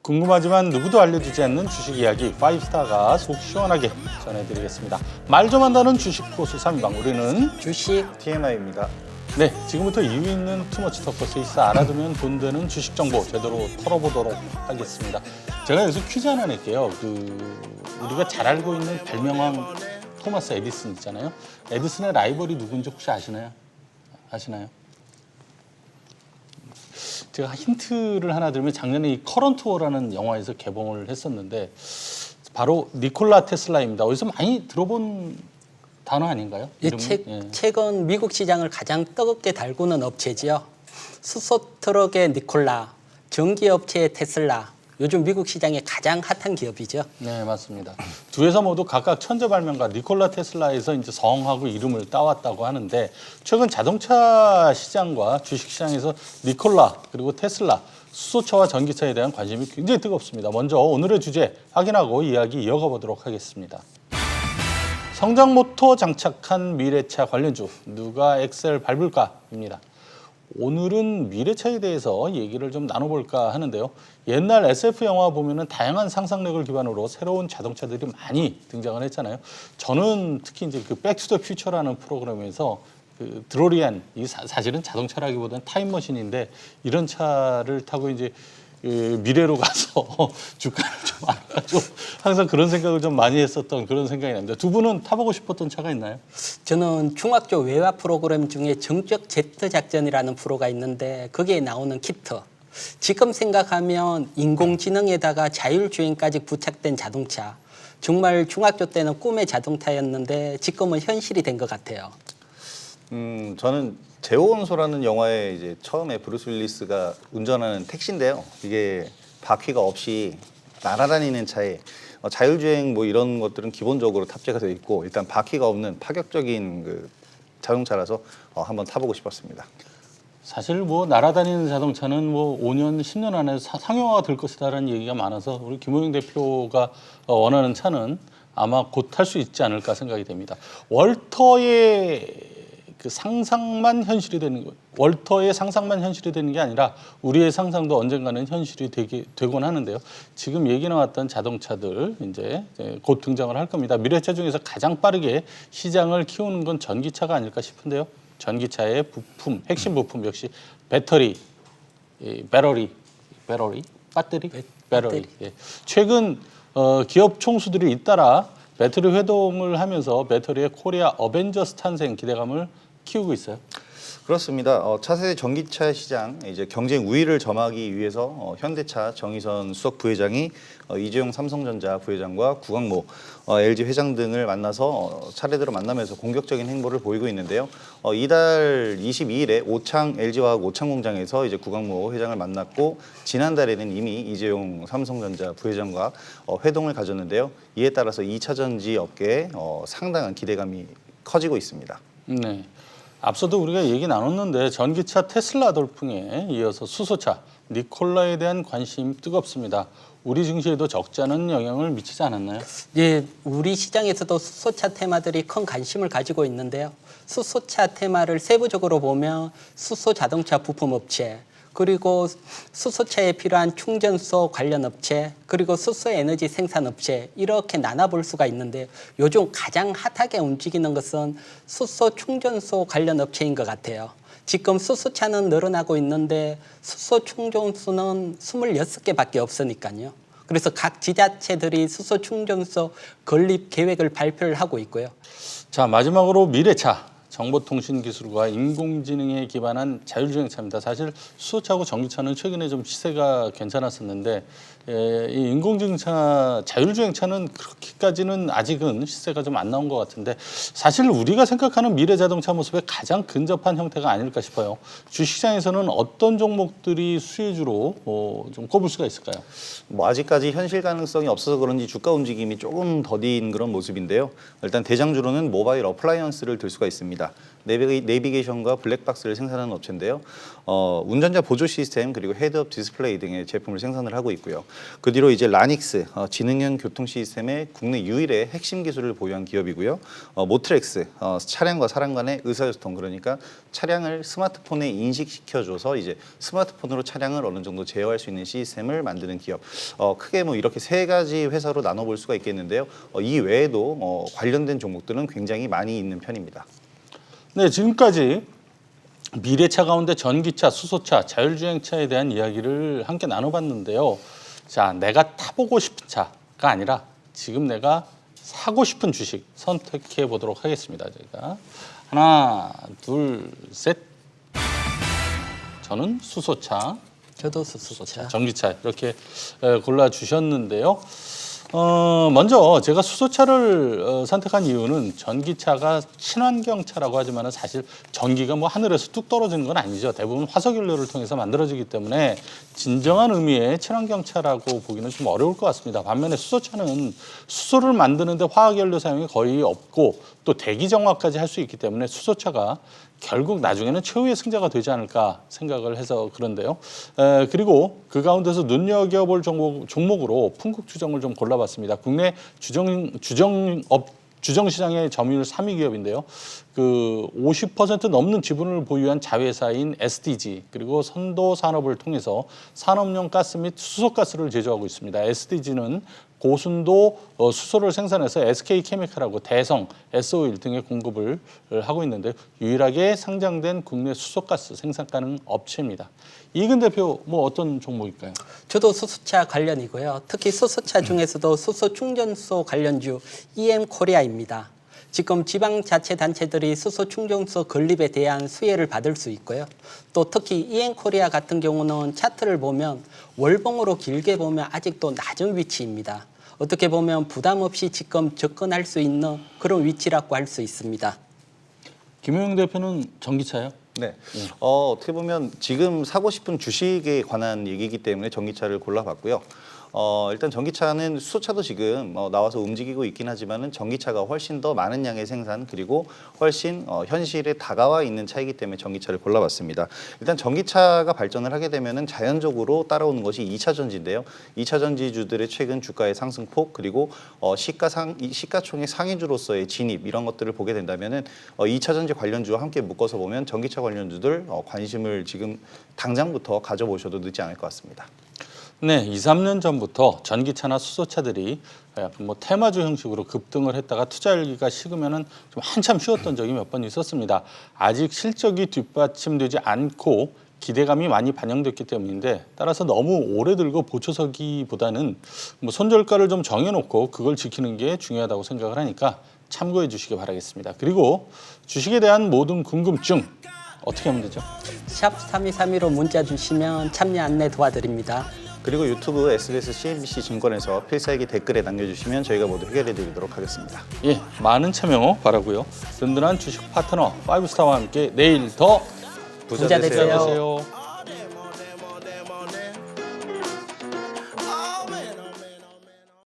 궁금하지만 누구도 알려주지 않는 주식 이야기 5스타가 속 시원하게 전해드리겠습니다. 말 좀 한다는 주식 고수 3인방 우리는 주식 TMI입니다. 네, 지금부터 이유 있는 투머치 터커스 있어 알아두면 돈 되는 주식 정보 제대로 털어보도록 하겠습니다. 제가 여기서 퀴즈 하나 낼게요. 우리가 잘 알고 있는 발명왕 토마스 에디슨 있잖아요. 에디슨의 라이벌이 누군지 혹시 아시나요? 제가 힌트를 하나 드리면 작년에 이 커런트 워라는 영화에서 개봉을 했었는데 바로 니콜라 테슬라입니다. 어디서 많이 들어본 단어 아닌가요? 이름이? 최근 미국 시장을 가장 뜨겁게 달구는 업체지요. 수소 트럭의 니콜라, 전기 업체의 테슬라. 요즘 미국 시장에 가장 핫한 기업이죠. 네, 맞습니다. 두 회사 모두 각각 천재 발명가 니콜라 테슬라에서 이제 성하고 이름을 따왔다고 하는데 최근 자동차 시장과 주식 시장에서 니콜라 그리고 테슬라 수소차와 전기차에 대한 관심이 굉장히 뜨겁습니다. 먼저 오늘의 주제 확인하고 이야기 이어가 보도록 하겠습니다. 성장 모터 장착한 미래차 관련주 누가 엑셀 밟을까입니다. 오늘은 미래차에 대해서 얘기를 좀 나눠볼까 하는데요. 옛날 SF 영화 보면은 다양한 상상력을 기반으로 새로운 자동차들이 많이 등장을 했잖아요. 저는 특히 이제 그 백투더 퓨처라는 프로그램에서 그 드로리안, 이 사실은 자동차라기보다는 타임머신인데 이런 차를 타고 이제 미래로 가서 주가를 좀 알아가지고 항상 그런 생각을 좀 많이 했었던 그런 생각이 납니다. 두 분은 타보고 싶었던 차가 있나요? 저는 중학교 외화 프로그램 중에 정적 제트 작전이라는 프로가 있는데 거기에 나오는 키트. 지금 생각하면 인공지능에다가 자율주행까지 부착된 자동차. 정말 중학교 때는 꿈의 자동차였는데 지금은 현실이 된 것 같아요. 저는 제오원소라는 영화에 이제 처음에 브루스 윌리스가 운전하는 택시인데요. 이게 바퀴가 없이 날아다니는 차에 자율주행 뭐 이런 것들은 기본적으로 탑재가 되어 있고 일단 바퀴가 없는 파격적인 그 자동차라서 한번 타보고 싶었습니다. 사실 뭐 날아다니는 자동차는 뭐 5년, 10년 안에 상용화가 될 것이다라는 얘기가 많아서 우리 김호영 대표가 원하는 차는 아마 곧 탈 수 있지 않을까 생각이 됩니다. 월터의 상상만 현실이 되는 거예요. 월터의 상상만 현실이 되는 게 아니라 우리의 상상도 언젠가는 현실이 되곤 하는데요. 지금 얘기 나왔던 자동차들 이제 곧 등장을 할 겁니다. 미래차 중에서 가장 빠르게 시장을 키우는 건 전기차가 아닐까 싶은데요. 전기차의 부품, 핵심 부품 역시 배터리. 예. 최근 기업 총수들이 잇따라 배터리 회동을 하면서 배터리의 코리아 어벤져스 탄생 기대감을 키우고 있어요. 그렇습니다. 차세대 전기차 시장 이제 경쟁 우위를 점하기 위해서 현대차 정의선 수석 부회장이 이재용 삼성전자 부회장과 구광모 LG 회장 등을 만나서 차례대로 만나면서 공격적인 행보를 보이고 있는데요. 이달 22일에 오창 LG화학 오창 공장에서 이제 구광모 회장을 만났고 지난달에는 이미 이재용 삼성전자 부회장과 회동을 가졌는데요. 이에 따라서 2차 전지 업계에 상당한 기대감이 커지고 있습니다. 네. 앞서도 우리가 얘기 나눴는데 전기차 테슬라 돌풍에 이어서 수소차 니콜라에 대한 관심 뜨겁습니다. 우리 증시에도 적지 않은 영향을 미치지 않았나요? 예, 우리 시장에서도 수소차 테마들이 큰 관심을 가지고 있는데요. 수소차 테마를 세부적으로 보면 수소 자동차 부품 업체, 그리고 수소차에 필요한 충전소 관련 업체, 그리고 수소 에너지 생산 업체 이렇게 나눠볼 수가 있는데 요즘 가장 핫하게 움직이는 것은 수소 충전소 관련 업체인 것 같아요. 지금 수소차는 늘어나고 있는데 수소 충전소는 26개밖에 없으니까요. 그래서 각 지자체들이 수소 충전소 건립 계획을 발표를 하고 있고요. 자, 마지막으로 미래차. 정보통신기술과 인공지능에 기반한 자율주행차입니다. 사실 수소차하고 전기차는 최근에 좀 시세가 괜찮았었는데 이 인공지능차, 자율주행차는 그렇게까지는 아직은 시세가 좀 안 나온 것 같은데 사실 우리가 생각하는 미래 자동차 모습에 가장 근접한 형태가 아닐까 싶어요. 주식시장에서는 어떤 종목들이 수혜주로 좀 꼽을 수가 있을까요? 뭐 아직까지 현실 가능성이 없어서 그런지 주가 움직임이 조금 더딘 그런 모습인데요. 일단 대장주로는 모바일 어플라이언스를 들 수가 있습니다. 있습니다. 내비게이션과 블랙박스를 생산하는 업체인데요. 운전자 보조 시스템 그리고 헤드업 디스플레이 등의 제품을 생산을 하고 있고요. 그 뒤로 이제 라닉스 지능형 교통 시스템의 국내 유일의 핵심 기술을 보유한 기업이고요. 모트렉스 차량과 사람 간의 의사소통 그러니까 차량을 스마트폰에 인식시켜줘서 이제 스마트폰으로 차량을 어느 정도 제어할 수 있는 시스템을 만드는 기업. 크게 뭐 이렇게 세 가지 회사로 나눠볼 수가 있겠는데요. 이 외에도 관련된 종목들은 굉장히 많이 있는 편입니다. 네, 지금까지 미래차 가운데 전기차, 수소차, 자율주행차에 대한 이야기를 함께 나눠봤는데요. 자, 내가 타보고 싶은 차가 아니라 지금 내가 사고 싶은 주식 선택해 보도록 하겠습니다. 제가 하나, 둘, 셋. 저는 수소차, 저도 수소차. 전기차 이렇게 골라주셨는데요. 먼저 제가 수소차를 선택한 이유는 전기차가 친환경차라고 하지만 사실 전기가 뭐 하늘에서 뚝 떨어지는 건 아니죠. 대부분 화석연료를 통해서 만들어지기 때문에 진정한 의미의 친환경차라고 보기는 좀 어려울 것 같습니다. 반면에 수소차는 수소를 만드는데 화학연료 사용이 거의 없고 또 대기정화까지 할 수 있기 때문에 수소차가 결국 나중에는 최후의 승자가 되지 않을까 생각을 해서 그런데요. 그리고 그 가운데서 눈여겨볼 종목으로 풍국주정을 좀 골라봤습니다. 국내 주정시장의 점유율 3위 기업인데요. 그 50% 넘는 지분을 보유한 자회사인 SDG 그리고 선도 산업을 통해서 산업용 가스 및 수소가스를 제조하고 있습니다. SDG는 고순도 수소를 생산해서 SK케미칼하고 대성, S-오일 등의 공급을 하고 있는데 유일하게 상장된 국내 수소가스 생산 가능 업체입니다. 이근 대표 뭐 어떤 종목일까요? 저도 수소차 관련이고요. 특히 수소차 중에서도 수소 충전소 관련주 EM코리아입니다. 지금 지방자치단체들이 수소 충전소 건립에 대한 수혜를 받을 수 있고요. 또 특히 EM코리아 같은 경우는 차트를 보면 월봉으로 길게 보면 아직도 낮은 위치입니다. 어떻게 보면 부담 없이 지금 접근할 수 있는 그런 위치라고 할 수 있습니다. 김효영 대표는 전기차요? 네. 어떻게 보면 지금 사고 싶은 주식에 관한 얘기이기 때문에 전기차를 골라봤고요. 일단 전기차는 수소차도 지금 나와서 움직이고 있긴 하지만은 전기차가 훨씬 더 많은 양의 생산 그리고 훨씬 현실에 다가와 있는 차이기 때문에 전기차를 골라봤습니다. 일단 전기차가 발전을 하게 되면은 자연적으로 따라오는 것이 2차 전지인데요. 2차 전지주들의 최근 주가의 상승폭 그리고 시가총액 상위주로서의 진입 이런 것들을 보게 된다면은 2차 전지 관련주와 함께 묶어서 보면 전기차 관련주들 관심을 지금 당장부터 가져보셔도 늦지 않을 것 같습니다. 네, 2, 3년 전부터 전기차나 수소차들이 약간 뭐 테마주 형식으로 급등을 했다가 투자 열기가 식으면은 좀 한참 쉬었던 적이 몇 번 있었습니다. 아직 실적이 뒷받침되지 않고 기대감이 많이 반영됐기 때문인데 따라서 너무 오래 들고 보초서기보다는 뭐 손절가를 좀 정해놓고 그걸 지키는 게 중요하다고 생각을 하니까 참고해 주시기 바라겠습니다. 그리고 주식에 대한 모든 궁금증 어떻게 하면 되죠? 샵 3232로 문자 주시면 참여 안내 도와드립니다. 그리고 유튜브 SBS CNBC 증권에서 필살기 댓글에 남겨주시면 저희가 모두 해결해드리도록 하겠습니다. 예, 많은 참여 바라고요. 든든한 주식 파트너 5스타와 함께 내일 더 부자 되세요. 되세요.